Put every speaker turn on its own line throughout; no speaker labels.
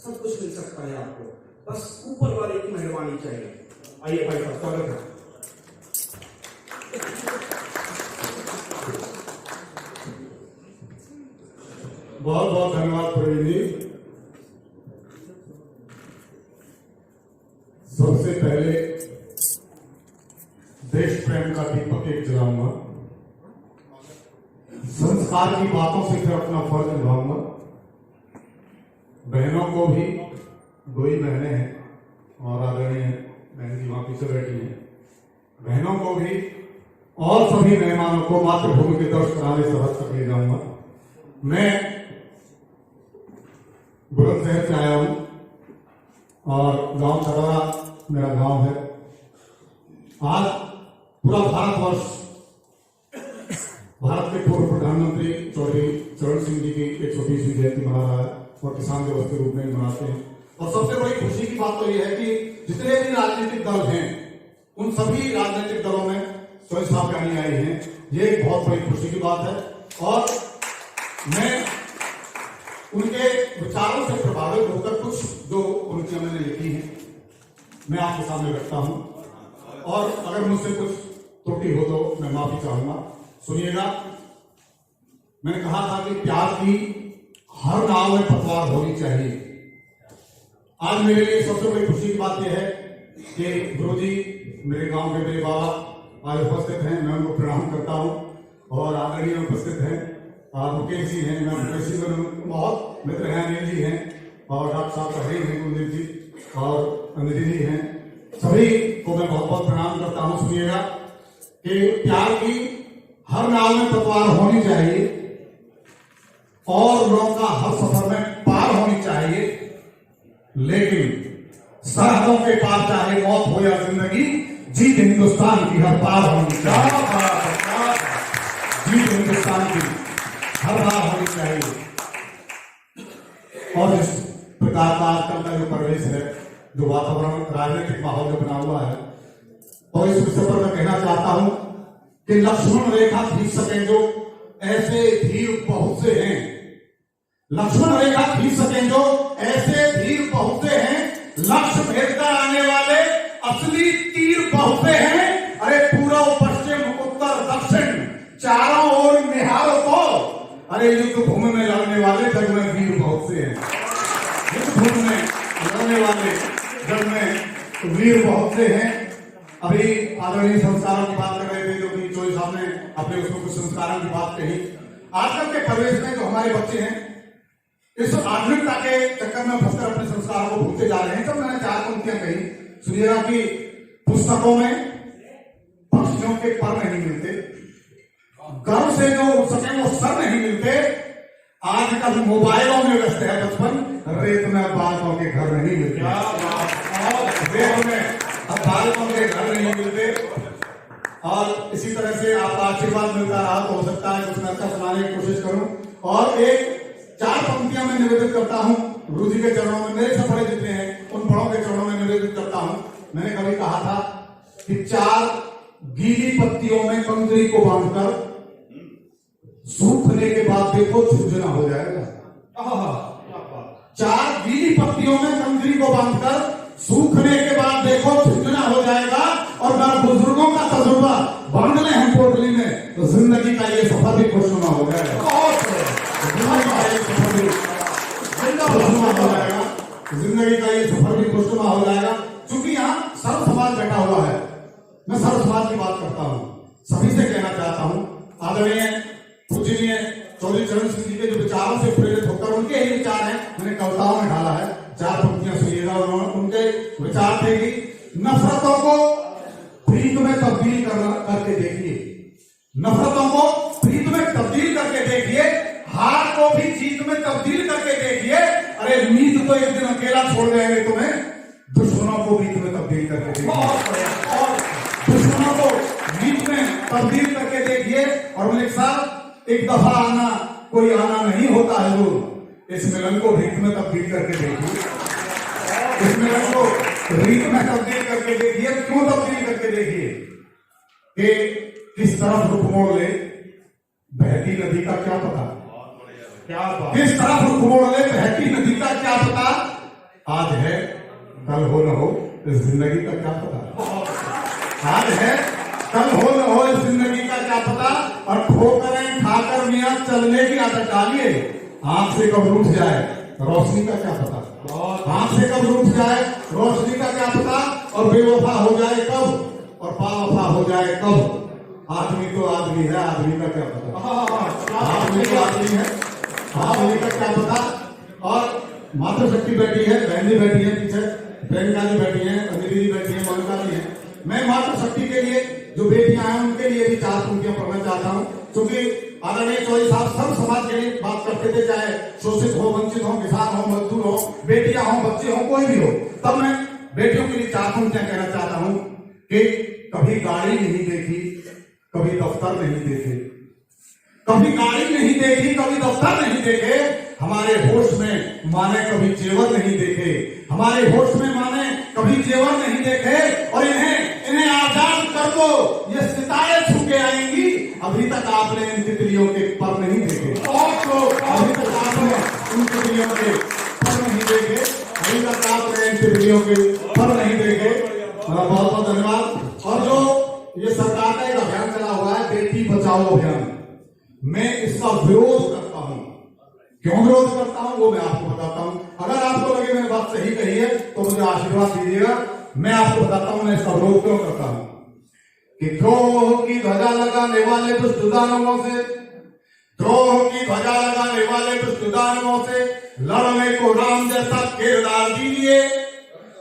सब कुछ मिल सकता है आपको, बस ऊपर वाले की मेहरबानी चाहिए। आइए भाई साहब, स्वागत है।
बहुत बहुत धन्यवाद प्रवीण जी। सबसे पहले देश प्रेम का दीपक एक जलाऊंगा, संस्कार की बातों से फिर अपना फर्ज निभाऊंगा। बहनों को भी, दो ही बहनें हैं और आदरणीय बहन जी वहां पीछे बैठी हैं, बहनों को भी और सभी मेहमानों को मातृभूमि के दर्शन कराने से हद तक ले जाऊंगा। मैं बुलंदशहर से आया हूं और गांव खरौरा मेरा गांव है। आज पूरा भारतवर्ष भारत के पूर्व प्रधानमंत्री चौधरी चरण सिंह जी की 120वीं जयंती मना रहा है और किसान दिवस के रूप में मनाते हैं। और सबसे बड़ी खुशी की बात तो यह है कि जितने भी राजनीतिक दल हैं उन सभी राजनीतिक दलों में स्वच्छता अभियानी आई हैं। ये एक बहुत बड़ी खुशी की बात है और मैं उनके विचारों से प्रभावित होकर कुछ जो उनकी मैंने लिखी है मैं आपके सामने रखता हूं और अगर मुझसे कुछ त्रुटि हो तो मैं माफी चाहूंगा। सुनिएगा, मैंने कहा था कि प्यार की हर नाव में पतवार होनी चाहिए। आज मेरे लिए सबसे बड़ी खुशी की बात यह है कि गुरुजी मेरे गांव के मेरे बाबा आज उपस्थित हैं, मैं उनको प्रणाम करता हूं और आदरणीय उपस्थित हैं मुकेश जी हैं, मैं मुकेश जी बहुत मित्र हैं, अनिल जी हैं और डॉक्टर साहब तहरीर हैं, कुलदीप जी और अंजलि जी हैं, सभी को मैं बहुत बहुत प्रणाम करता हूं। सुनिएगा कि प्यार की हर नाव में पतवार होनी चाहिए और नौका हर सफर में पार होनी चाहिए, लेकिन सरहदों के पार चाहे मौत हो या जिंदगी, जीत हिंदुस्तान की हर पार होनी चाहिए। जीत हिंदुस्तान की हर बार होनी चाहिए। और इस प्रकार का आजकल का जो परिवेश है, जो वातावरण राजनीतिक माहौल जो बना हुआ है, और इस विषय पर मैं कहना चाहता हूं कि लक्ष्मण रेखा खींच सकें जो ऐसे धीर बहुत से हैं, लक्ष्मण रेखा खींच सकें जो ऐसे धीर बहुत से हैं, लक्ष्य भेदकर आने वाले असली तीर बहुत से हैं। अरे पूर्व पश्चिम उत्तर दक्षिण चारों ओर निहारो तो, अरे युद्ध भूमि में लड़ने वाले जग में वीर बहुत से हैं। युद्ध भूमि में लड़ने वाले जग में वीर बहुत से हैं। अभी आदरणीय संस्कारों की बात कर रहे थे, जो कि चौधरी साहब ने अपने उसको कुछ संस्कारों की बात कही। आजकल के परिवेश में जो हमारे बच्चे हैं इस आधुनिकता के चक्कर में फंसकर अपने संस्कारों को भूलते जा रहे हैं। जब मैंने 4 पंक्तियां कही, सुनिएगा कि पुस्तकों में पक्षियों के पर नहीं मिलते, गर्व से जो उठ सके वो सर नहीं मिलते, आजकल मोबाइलों में व्यस्त है बचपन, रेत में बालकों के घर नहीं मिलते, और रेत में बालकों के घर नहीं मिलते। और इसी तरह से आपका आशीर्वाद मिलता रहा तो हो सकता है कुछ अच्छा सुनाने की कोशिश करूं। और एक 4 पंक्तियां मैं निवेदित करता हूं गुरु जी के चरणों में, मेरे से बड़े जितने हैं उन बड़ों के चरणों में निवेदित करता हूं। मैंने कभी कहा था कि 4 गीली पत्तियों में कंकरी को बांधकर सूखने के बाद देखो झुंझुना हो जाएगा। 4 गीली पत्तियों में कंकरी को बांधकर सूखने के बाद देखो झुंझुना हो जाएगा। और अगर बुजुर्गों का तजुर्बा बांध लें हम पोटली में तो जिंदगी का ये सफर भी खुशनुमा हो जाएगा। जिंदगी का ये सफर भी खुशनुमा हो जाएगा। जिंदगी का ये सफर भी खुशनुमा हो जाएगा। क्योंकि यहाँ सर्व समाज बैठा हुआ है, मैं सर्व समाज की बात करता हूँ, सभी से कहना चाहता हूँ, आदरणीय पूजनीय चौधरी चरण सिंह जी के जो विचारों से प्रेरित होकर उनके ही विचार हैं मैंने कविताओं में ढाला है। 4 पंक्तियां सुनिएगा। उनके विचार थे कि नफरतों को प्रीत में तब्दील करके देखिए, नफरतों को प्रीत में तब्दील करके देखिए, हार को भी जीत में तब्दील करके देखिए। अरे नीत तो एक दिन अकेला छोड़ देंगे तुम्हें, दुश्मनों को नीत में तब्दील करके देखिए, और दुश्मनों को नीत में तब्दील करके देखिए। और मलिक साहब, एक दफा आना कोई आना नहीं होता है, वो इस मिलन को रीत में तब्दील करके देखिए, इस मिलन को रीत में तब्दील करके देखिए। क्यों तब्दील करके देखिए कि किस तरफ रुख मोड़ ले बहती नदी का क्या पता, किस तरफ रुख मोड़ ले बहती नदी का क्या पता, आज है कल हो न हो, इस जिंदगी का क्या पता। आज है कल हो न हो, इस जिंदगी का क्या पता। और ठोकरें खाकर मियां चलने की आदत डालिए, आंख से कब रूठ जाए रोशनी का क्या पता। आंख से कब रूठ जाए रोशनी का क्या पता। और बेवफा हो जाए कब और पावफा हो जाए कब। आदमी तो आदमी है, आदमी का क्या पता। आदमी तो आदमी है, आदमी का क्या पता। और मातृशक्ति बैठी है, बहन जी बैठी है पीछे, प्रियंका जी बैठी है, अंजलि जी बैठी है, मोनिका जी है। मैं मातृशक्ति के लिए जो बेटियां हैं उनके लिए भी 4 पंक्तियां पढ़ना चाहता हूँ, क्योंकि आदरणीय चौधरी साहब सब समाज के लिए बात करते थे, चाहे शोषित हो, वंचित हो, किसान हो, मजदूर हो, बेटियां हो, बच्चे हो, कोई भी हो। तब मैं बेटियों के लिए 4 पंक्तियां कहना चाहता हूँ कि कभी गाड़ी नहीं देखी, कभी दफ्तर नहीं देखे, कभी गाड़ी नहीं देखी, कभी दफ्तर नहीं देखे। हमारे होश में माने कभी जेवर नहीं देखे, हमारे होश में माने कभी जेवर नहीं देखे। और इन्हें आजाद कर दो, ये सितारे छू के आएंगी। अभी तक आपने इन तितलियों के पर नहीं देखे, अभी तक आपने इन तितलियों के पर नहीं देखे, अभी तक आपने इन तितलियों के पर नहीं देखे। बहुत बहुत धन्यवाद। और जो ये सरकार का एक अभियान चला हुआ है, बेटी बचाओ अभियान, मैं इसका विरोध करता हूं। क्यों विरोध करता हूं वो मैं आपको बताता हूं। अगर आपको लगे मैंने बात सही कही है तो मुझे आशीर्वाद दीजिएगा। मैं आपको बताता हूं मैं इसका विरोध क्यों करता हूं। कि द्रोह की ध्वजा लगाने वाले दुष्ट दानवों से, द्रोह की ध्वजा लगाने वाले दुष्ट दानवों से लड़ने को राम जैसा किरदार दीजिए।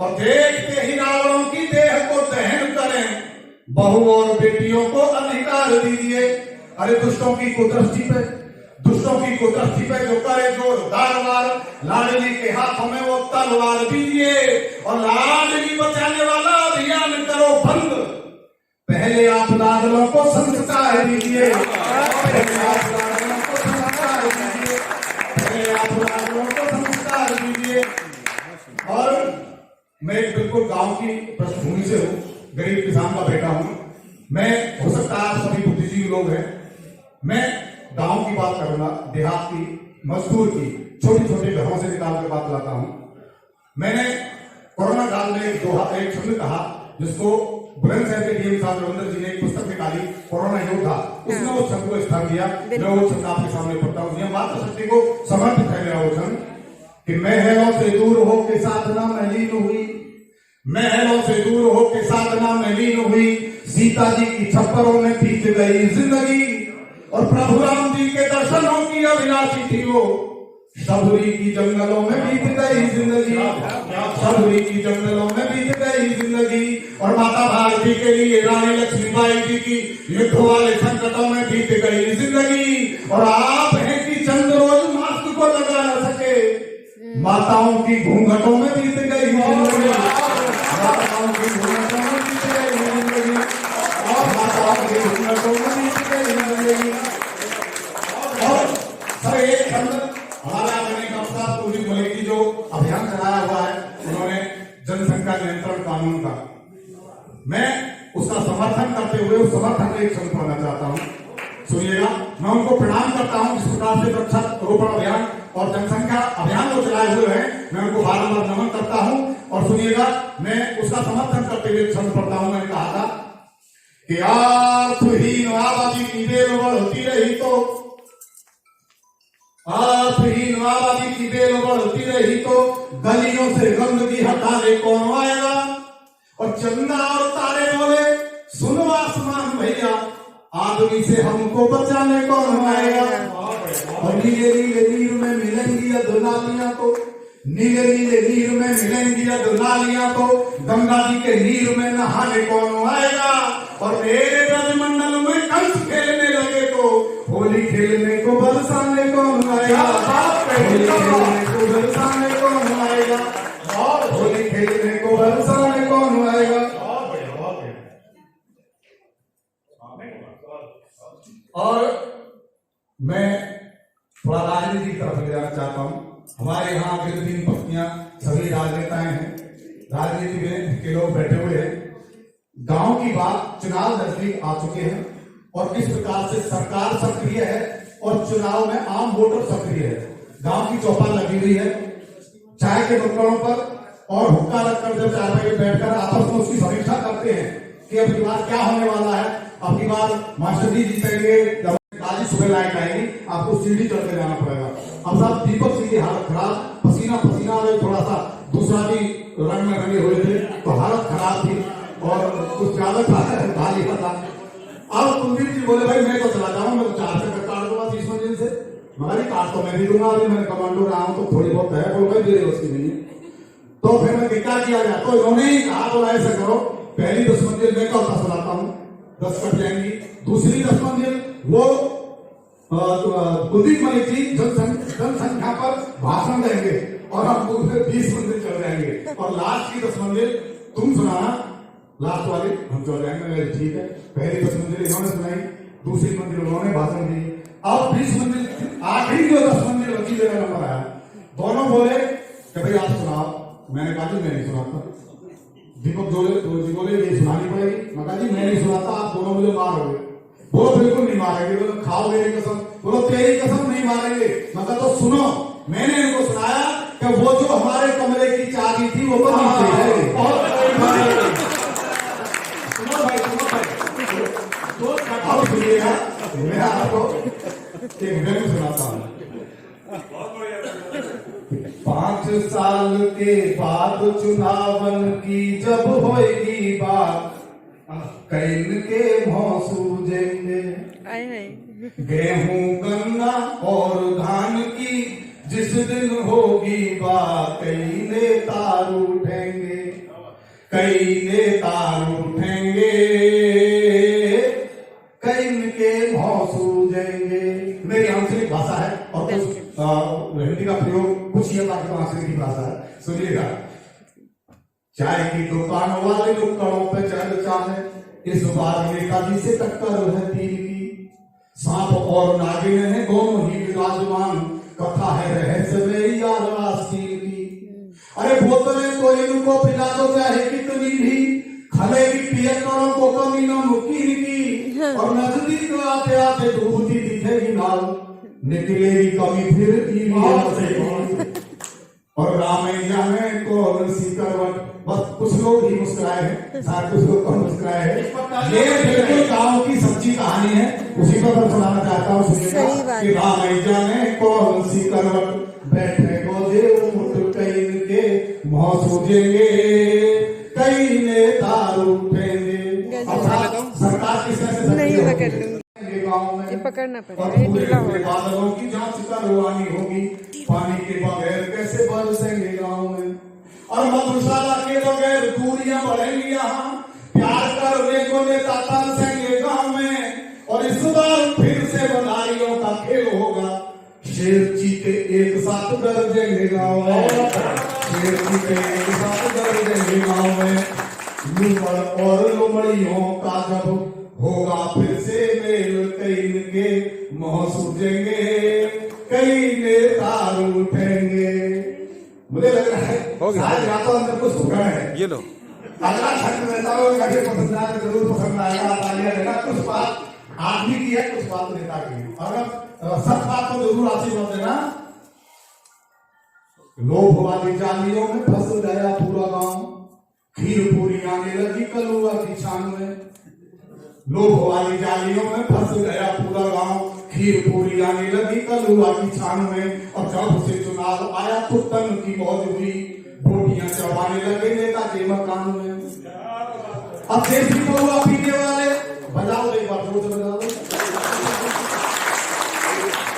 और देखते ही रावणों की देह को दहन करें, बहू और बेटियों को अधिकार दीजिए। अरे दुष्टों की कुदृष्टि पे, दुष्टों की कुदृष्टि पे जो करे जोरदार वार, लाडली के हाथों में वो तलवार दीजिए। और लाडली बचाने वाला अभियान करो बंद, पहले आप लाडलों को संस्कार दीजिए, पहले आप लाडलों को संस्कार दीजिए, पहले आप लाडलों को संस्कार दीजिए। और मैं एक बिल्कुल गांव की पृष्ठभूमि से हूँ, गरीब किसान का बेटा हूँ। मैं, हो सकता है आप सभी बुद्धिजीवी लोग हैं, मैं गांव की बात करूंगा, देहात की, मजदूर की, छोटे छोटे घरों से निकाल कर बात लाता हूं। मैंने कोरोना काल में एक शब्द कहा जिसको बुलंदशहर के डीएम साहब रविंद्र जी ने एक पुस्तक निकाली, कोरोना योद्धा, उसमें उस शब्द को स्थान दिया। मैं वो शब्द आपके सामने पढ़ता हूँ। मातृशक्ति को समर्पित है मेरा वचन कि महलों से दूर हो के साधना में लीन हुई, महलों से दूर हो के साधना में लीन हुई। सीता जी की छप्परों में बीत गई जिंदगी, और प्रभु राम जी के दर्शनों की अभिलाषी थी वो। शबरी की जंगलों में बीत गई जिंदगी, शबरी की जंगलों में बीत गई जिंदगी। और माता भारती के लिए रानी लक्ष्मीबाई जी की युद्ध वाले संकटों में बीत गई जिंदगी। और आप हैं कि चंद रोज मास्क को लगा न सके, माताओं की घूंघटों में बीत गई जिंदगी, माताओं की घूंघटों में बीत गई जिंदगी, और माताओं की घूंघटों में बीत गई जिंदगी। और सर एक हमारा पूरी मलिक की जो अभियान चलाया हुआ है उन्होंने जनसंख्या नियंत्रण कानून का, मैं उसका समर्थन करते हुए उस समर्थन में एक शब्द पढ़ना चाहता हूं, सुनिएगा। मैं उनको प्रणाम करता हूं जिस प्रकार से वृक्षारोपण अभियान और जनसंख्या अभियान को चलाए हुए हैं, मैं उनको बार-बार नमन करता हूं। और सुनिएगा, मैं उसका समर्थन करते हुए एक शब्द पढ़ता हूं। मैंने कहा था कि अर्थहीन आबादी की बेल बढ़ती रही तो, अर्थहीन आबादी की बेल बढ़ती रही तो गलियों से गंदगी हटाने कौन आएगा। और चंदा और तारे बोले सुनो आसमान भैया, आदमी से हमको बचाने कौन आएगा। और नीले नीले नीर में मिलेंगी अधुनालियां तो, नीले नीले नीर में मिलेंगी अधुनालियां तो गंगा जी के नीर में नहाने कौन आएगा। और मेरे ब्रजमंडल में कंस खेलने लगे तो होली खेलने को बरसाने कौन आएगा, होली खेलने को बरसाने कौन आएगा, और होली खेलने को बरसाने कौन आएगा। और मैं थोड़ा राजनीति की तरफ ले जाना चाहता हूं। हमारे यहाँ के 3 पत्नियां सभी राजनेताएं हैं, राजनीति में के लोग बैठे हुए हैं। गांव की बात, चुनाव नजदीक आ चुके हैं और किस प्रकार से सरकार सक्रिय है और चुनाव में आम वोटर सक्रिय है। गांव की चौपाल लगी हुई है, चाय के नुक्कड़ों पर और हुक्का रखकर जब चारपाई पर बैठकर आपस में उसकी समीक्षा करते हैं कि अब की बार क्या होने वाला है, अब की बार मास्टर जी जीतेंगे, आज सुबह लाइट आएगी, आपको सीढ़ी चढ़ के जाना पड़ेगा। अब साहब दीपक सिंह की हालत खराब, पसीना पसीना में थोड़ा सा दूसरा भी रंग में रंगे हुए थे तो हालत खराब थी और कुछ ज्यादा खा लिया था। अब कुलदीप जी बोले भाई मैं तो चला जाऊँ, मैं तो 4 चक्कर काट दूंगा 30 मंजिल से। मगर काट तो मैं भी दूंगा, अभी मैंने कमांडो रहा हूँ तो थोड़ी बहुत है, बोल भाई उसकी नहीं। तो फिर मैं क्या किया जाए, तो इन्होंने ही कहा बोला ऐसा करो, पहली 10 मंजिल मैं कब सुनाता हूँ, 10 कट जाएंगी, दूसरी 10 मंजिल वो कुलदीप मलिक जी जनसंख्या पर भाषण देंगे और हम दूसरे 20 मंजिल चल जाएंगे और लास्ट की 10 मंजिल तुम सुनाना, लास्ट वाली हम चल जाएंगे। ठीक है, पहली 10 मंजिल इन्होंने सुनाई, दूसरी मंजिल उन्होंने भाषण दी, अब 20 मंजिल आखिरी जो 10 मंजिल बची मेरा नंबर आया, दोनों बोले कि भाई आप सुनाओ। मैंने कहा जी मैं नहीं सुनाता। दीपक जी बोले ये सुनानी पड़ेगी। मैं कहा जी मैं नहीं सुनाता, आप दोनों मुझे मारोगे। बोलो बिल्कुल नहीं मारेंगे। बोलो खाओ मेरी कसम। बोलो तेरी कसम नहीं मारेंगे। मतलब तो सुनो, मैंने इनको सुनाया कि वो जो हमारे कमरे की चाबी थी वो तो नीचे है। सुनो भाई तो अब सुनिएगा, मैं आपको एक व्यंग सुनाता हूँ। 5 साल के बाद चुनावन की जब होएगी बात, कैन के भौं सूझेंगे, गेहूं गन्ना और धान की जिस दिन होगी बात, कई नेता उठेंगे, कई नेता उठेंगे, कैन के भौं सूझेंगे। मेरी आंचलिक भाषा है और कुछ हिंदी का प्रयोग कुछ ये बाकी आंचलिक की भाषा है, सुनिएगा। चाय की दुकान वाले नुक्कड़ों पे चर्चा है, इस बार नेताजी से टक्कर है तीन की, सांप और नागिन है दोनों ही विराजमान, कथा है रहस्य मेरी यादवास्ती की। अरे बोतलें तो इनको पिला दो चाहे कितनी भी, खलेगी पियक्कड़ों को कमी न मुमकिन की, और नजदीक आते आते डूबती दिखेगी नाव, निकलेगी कमी फिर से। और रामैया में कौन सी करवट, बस कुछ लोग ही मुस्कुराए हैं, साथ कुछ लोग कौन मुस्कुराए हैं। ये बिल्कुल गाँव की सच्ची कहानी है, उसी पर मैं सुनाना चाहता हूँ। सुनिएगा कि रामैया में कौन सी करवट, बैठे गोदे ऊँट कैन के भौं सूझेंगे, कई नेता उठेंगे। सरकार किस तरह से नहीं
पकड़ना पड़ेगा,
बादलों की जांच करवानी होगी, पानी के बगैर कैसे बरसेंगे गाँव में, और मधुशाला के बगैर दूरियां बढ़ेंगी यहाँ, प्यार करने को नेता तरसेंगे गाँव में, और इस बार फिर से बधाइयों का खेल होगा, शेर चीते एक साथ गरजेंगे गाँव में, शेर चीते एक साथ गरजेंगे गाँव में, लूमड़ और लुमड़ियों का जब होगा फिर से मेल, कई के मोह सूझेंगे, कई नेता उठेंगे। मुझे लग रहा है आज रातों अंदर कुछ होगा है।
ये लो
अगला छंद नेता पसंद आए जरूर पसंद आएगा, तालियां देना। कुछ बात आदमी की है, कुछ बात नेता की है, अगर सब बात तो जरूर आशीर्वाद देना। लोभ वाली जालियों में फंस गया पूरा गांव, खीर पूरी आने लगी कलुआ की छान में, लोभ वाली जालियों में फंस गया पूरा गांव, खीर पूरी आने लगी कलुआ की छान में, और जब से चुनाव आया तो तन की मौज हुई, बोटियां चबाने लगे नेता के मकान में। अब देसी कौआ पीने वाले बजाओ, एक बार जोर से बजाओ।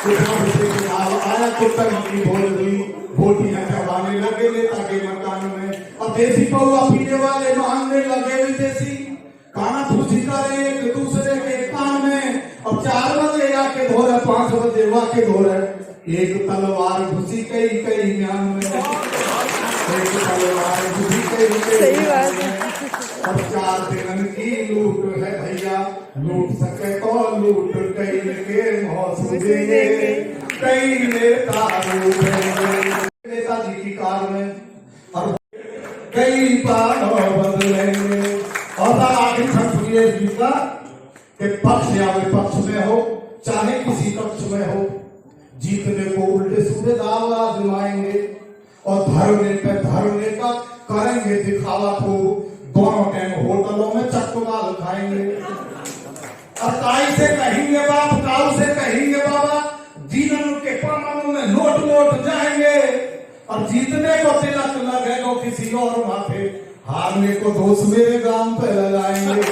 चुनाव आया तो तन की मौज हुई, बोटियां चबाने लगे नेता के मकान में, और देसी कौआ पीने वाले मांगने लगे विदेशी, काना फूसी करे एक दूसरे के कान में, अब 4 बजे आके धोरे, 5 बजे वाके धोरे, एक तलवार घुसी कई कई म्यान में, एक तलवार घुसी कई म्यान में। अब 4 दिन की लूट है भैया, लूट सके तो लूट, कई के भौं सूझेंगे, कई नेता उठेंगे नेताजी की कार में, और कई बार बदलेंगे। और आखिर सुनिए गीता के पक्ष या विपक्ष में हो, चाहे किसी पक्ष में हो, जीतने को उल्टे सूबे दाव आजमाएंगे, और धरने का करेंगे दिखावा खूब, दोनों टाइम होटलों में चक्कुमाल खाएंगे। और ताई से कहेंगे बाप, ताऊ से कहेंगे बाबा, जीवन के पामानों में लोट जाएंगे। और जीतने को तिलक लगेगा किसी और माथे, हारने को दोस्त मेरे गांव पे लगाएंगे,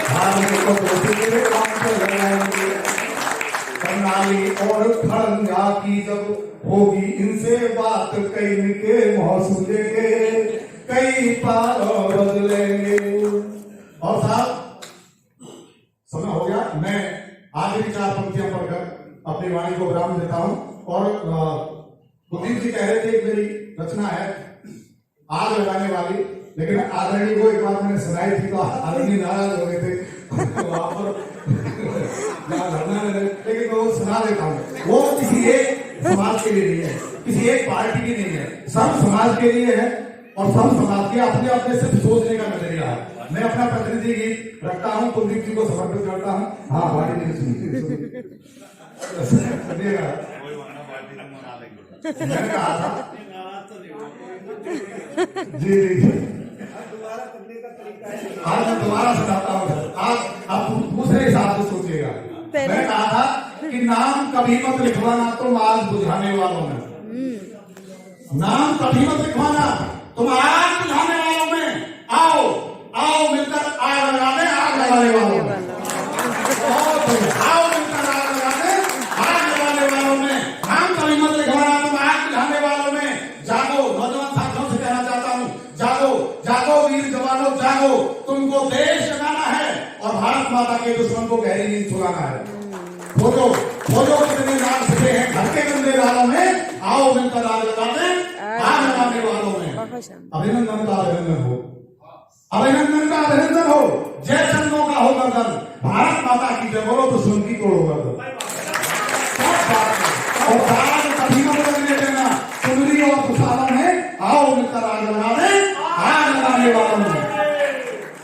हारने को दोस्त मेरे गांव पे लगाएंगे। करनाली और खड़ंगा की जब होगी इनसे बात, कई के महसूल के कई पार बदलेंगे। और साहब समय हो गया, मैं आखिरी 4 पंक्तियां पढ़कर अपनी वाणी को विराम देता हूं। और कुलदीप जी कह रहे थे एक मेरी रचना है आग लगाने वाली, लेकिन आदरणीय को एक बार मैंने सुनाई थी तो आदरणीय नाराज हो गए थे वहां पर लेकिन मैं वो सुना देता हूँ। वो किसी एक समाज के लिए नहीं है, किसी एक पार्टी की नहीं है, सब समाज के लिए है। और सब समाज के अपने अपने सिर्फ सोचने का नजरिया है। मैं अपना प्रतिनिधि गीत रखता हूँ, कुलदीप जी को समर्पित करता हूँ। हाँ पार्टी नहीं सुनी मैंने कहा था जी आज मैं दोबारा सुनाता हूँ। आज आप दूसरे हिसाब से सोचिएगा। मैंने कहा था कि नाम कभी मत लिखवाना तुम आग बुझाने वालों में, नाम कभी मत लिखवाना तुम आग बुझाने वालों में। आओ आओ मिलकर आग लगाने, आग लगाने वालों में आओ मिलकर आग लगाने, आग लगाने वालों में। नाम कभी मत लिखवाना तुम आग बुझाने वालों में। जागो, नौजवान साथियों से कहना चाहता हूँ, जागो जागो वीर जवानों जागो, तुमको देश जगाना है और भारत माता के दुश्मन को गहरी नींद सुलाना है। खोजो खोजो कितने नाम छिपे हैं घर के गंदे गालों में, आओ मिलकर आग लगाने, आग लगाने वालों में। अभिनंदन का अभिनंदन हो, अभिनंदन का अभिनंदन हो। जय चंदों का हो गर्दन, भारत माता की जय बोलो, दुश्मन की तोड़ो गर्दन। और आग कभी मत लगने देना सुंदरी और कुशाला में, आओ मिलकर आग लगाने, आग लगाने वालों में।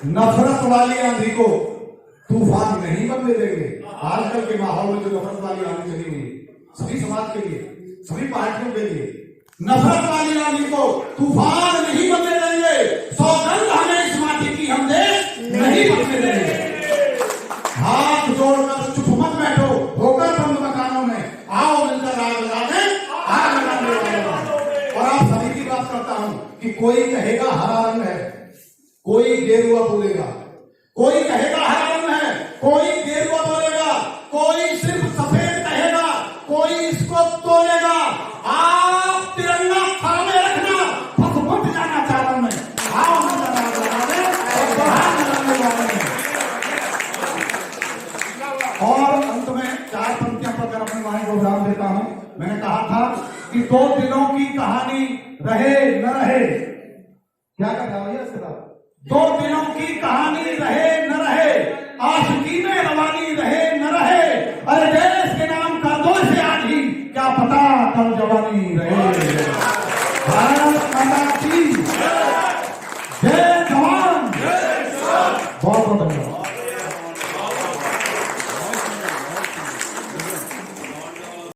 नफरत वाली आंधी को तूफान नहीं बनने देंगे। आजकल के माहौल में जो नफरत वाली आंधी चली हुई, सभी समाज के लिए, सभी पार्टियों के लिए, नफरत वाली आंधी को तूफान नहीं बनने देंगे। सौगंध हमें इस माटी की, हम देश नहीं बनने देंगे। हाथ जोड़कर चुप मत बैठो, होकर बंद मकानों में, आओ मिलकर आग लगाने, आग लगाने वाले। और आप सभी की बात करता हूं कि कोई कहेगा हरा रंग है, कोई गेरुआ बोलेगा, कोई कहेगा हरा रंग है, कोई गेरुआ बोलेगा, कोई सिर्फ सफेद कहेगा, कोई इसको तोलेगा। आप तिरंगा थामे रखना, फंस मत जाना चारों में। आओ मिलकर आग लगाने और बाहर लगाने वाले में। और अंत में 4 पंक्तियां पढ़कर अपनी वाणी को विराम देता हूं। मैंने कहा था कि 2 दिनों की कहानी रहे न रहे, क्या कहता भैया इसके बाद, 2 दिनों की कहानी रहे न रहे, आशिकी में रवानी रहे न रहे। अरे देश के नाम का दो से आज ही, क्या पता कल जवानी रहे। भारत माता की